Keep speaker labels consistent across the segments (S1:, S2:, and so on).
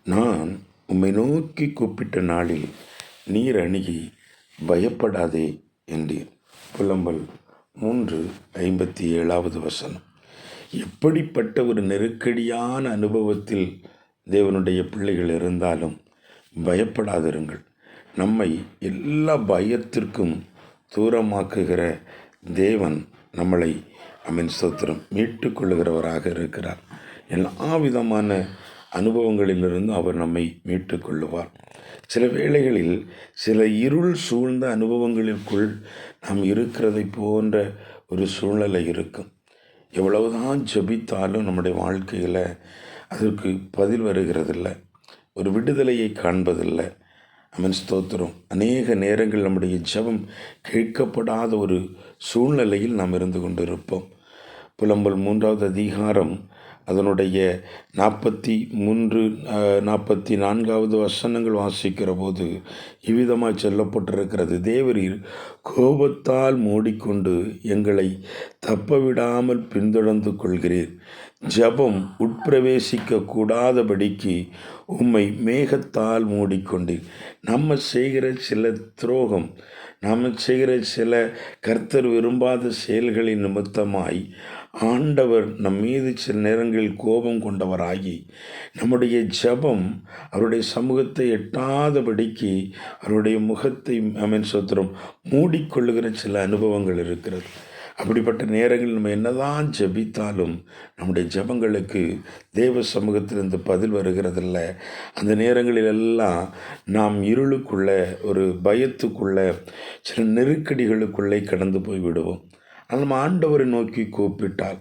S1: நான் உம்மை நோக்கி கூப்பிட்ட நாளில் நீர் அணுகி பயப்படாதே என்றீர். புலம்பல் 3:57. எப்படிப்பட்ட ஒரு நெருக்கடியான அனுபவத்தில் தேவனுடைய பிள்ளைகள் இருந்தாலும் பயப்படாதிருங்கள். நம்மை எல்லா பயத்திற்கும் தூரமாக்குகிற தேவன் நம்மளை ஸ்தோத்திரம் மீட்டு கொள்ளுகிறவராக இருக்கிறார். எல்லா விதமான அனுபவங்களிலிருந்து அவர் நம்மை மீட்டு கொள்ளுவார். சில வேளைகளில் சில இருள் சூழ்ந்த அனுபவங்களுக்குள் நாம் இருக்கிறதை போன்ற ஒரு சூழ்நிலை இருக்கும். எவ்வளவுதான் ஜெபித்தாலும் நம்முடைய வாழ்க்கையில் அதற்கு பதில் வருகிறதில்லை, ஒரு விடுதலையை காண்பதில்லை. ஸ்தோத்திரம். அநேக நேரங்கள் நம்முடைய ஜெபம் கேட்கப்படாத ஒரு சூழ்நிலையில் நாம் இருந்து கொண்டிருப்போம். புலம்பல் 3வது அதிகாரம் அதனுடைய 43, 44வது வசனங்கள் வாசிக்கிற போது இவ்விதமாய் சொல்லப்பட்டிருக்கிறது. தேவரீர் கோபத்தால் மூடிக்கொண்டு எங்களை தப்பவிடாமல் பின்தொடர்ந்து கொள்கிறீர். ஜபம் உட்பிரவேசிக்க கூடாதபடிக்கு உம்மை மேகத்தால் மூடிக்கொண்டீர். நம்ம செய்கிற சில துரோகம், நாம் செய்கிற சில கர்த்தர் விரும்பாத செயல்களின் நிமித்தமாய் ஆண்டவர் நம் மீது சில நேரங்களில் கோபம் கொண்டவராகி நம்முடைய ஜெபம் அவருடைய சமூகத்தை எட்டாதபடிக்கு அவருடைய முகத்தை சோத்திரம் மூடிக்கொள்ளுகிற சில அனுபவங்கள் இருக்கிறது. அப்படிப்பட்ட நேரங்களில் நம்ம என்னதான் ஜெபித்தாலும் நம்முடைய ஜெபங்களுக்கு தேவ சமூகத்திலிருந்து பதில் வருகிறதில்ல. அந்த நேரங்களில் எல்லாம் நாம் இருளுக்குள்ளே, ஒரு பயத்துக்குள்ளே, சில நெருக்கடிகளுக்குள்ளே கடந்து போய் விடுவோம். நம்ம ஆண்டவரை நோக்கி கூப்பிட்டால்,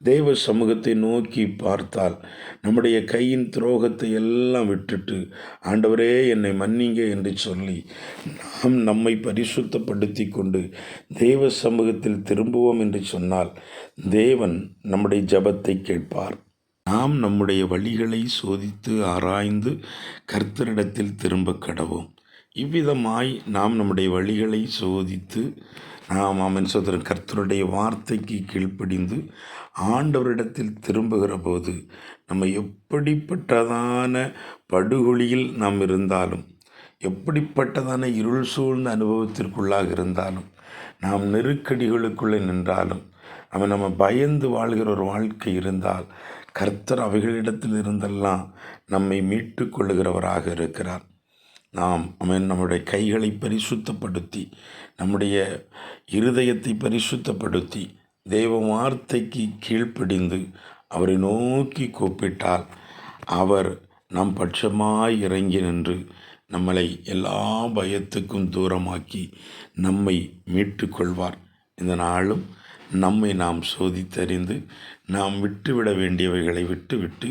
S1: தெய்வ சமூகத்தை நோக்கி பார்த்தால், நம்முடைய கையின் துரோகத்தை எல்லாம் விட்டுட்டு ஆண்டவரே என்னை மன்னிங்க என்று சொல்லி நாம் நம்மை பரிசுத்தப்படுத்தி கொண்டு தெய்வ சமூகத்தில் திரும்புவோம் என்று சொன்னால் தேவன் நம்முடைய ஜெபத்தை கேட்பார். நாம் நம்முடைய வழிகளை சோதித்து ஆராய்ந்து கர்த்தரிடத்தில் திரும்ப கடவோம். இவ்விதமாய் நாம் நம்முடைய வழிகளை சோதித்து நாம் சோதரன் கர்த்தருடைய வார்த்தைக்கு கீழ்ப்படிந்து ஆண்டவரிடத்தில் திரும்புகிற போது நம்ம எப்படிப்பட்டதான படுகொலியில் நாம் இருந்தாலும், எப்படிப்பட்டதான இருள் சூழ்ந்த அனுபவத்திற்குள்ளாக இருந்தாலும், நாம் நெருக்கடிகளுக்குள்ளே நின்றாலும், நம்ம பயந்து வாழ்கிற ஒரு வாழ்க்கை இருந்தால் கர்த்தர் அவைகளிடத்தில் இருந்தெல்லாம் நம்மை மீட்டு கொள்ளுகிறவராக இருக்கிறார். நாம் நம்முடைய கைகளை பரிசுத்தப்படுத்தி, நம்முடைய இருதயத்தை பரிசுத்தப்படுத்தி, தேவ வார்த்தைக்கு கீழ்ப்படிந்து அவரை நோக்கி கூப்பிட்டால் அவர் நம் பட்சமாய் இறங்கி நின்று நம்மளை எல்லா பயத்துக்கும் தூரமாக்கி நம்மை மீட்டு கொள்வார். இந்த நாளும் நம்மை நாம் சோதித்தறிந்து நாம் விட்டுவிட வேண்டியவைகளை விட்டுவிட்டு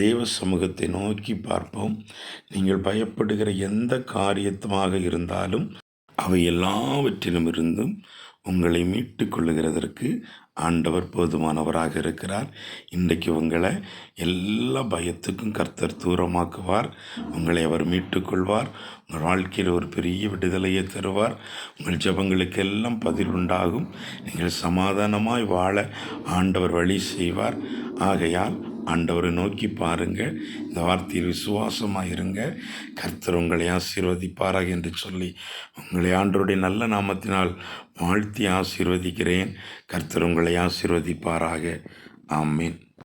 S1: தேவ சமூகத்தை நோக்கி பார்ப்போம். நீங்கள் பயப்படுகிற எந்த காரியமாக இருந்தாலும் அவை எல்லாவற்றிலும் இருந்தும் உங்களை மீட்டு கொள்ளுகிறதற்கு ஆண்டவர் போதுமானவராக இருக்கிறார். இன்றைக்கு உங்களை எல்லா பயத்துக்கும் கர்த்தர் தூரமாக்குவார். உங்களை அவர் மீட்டுக்கொள்வார். உங்கள் வாழ்க்கையில் ஒரு பெரிய விடுதலையை தருவார். உங்கள் ஜெபங்களுக்கெல்லாம் பதில் உண்டாகும். நீங்கள் சமாதானமாய் வாழ ஆண்டவர் வழி செய்வார். ஆகையால் ஆண்டவரை நோக்கி பாருங்கள், இந்த வார்த்தையில் விசுவாசமாக இருங்க. கர்த்தர் உங்களை ஆசீர்வதிப்பாராக என்று சொல்லி உங்களை ஆண்டவருடைய நல்ல நாமத்தினால் வாழ்த்தி ஆசீர்வதிக்கிறேன். கர்த்தர் உங்களை ஆசீர்வதிப்பாராக. ஆமீன்.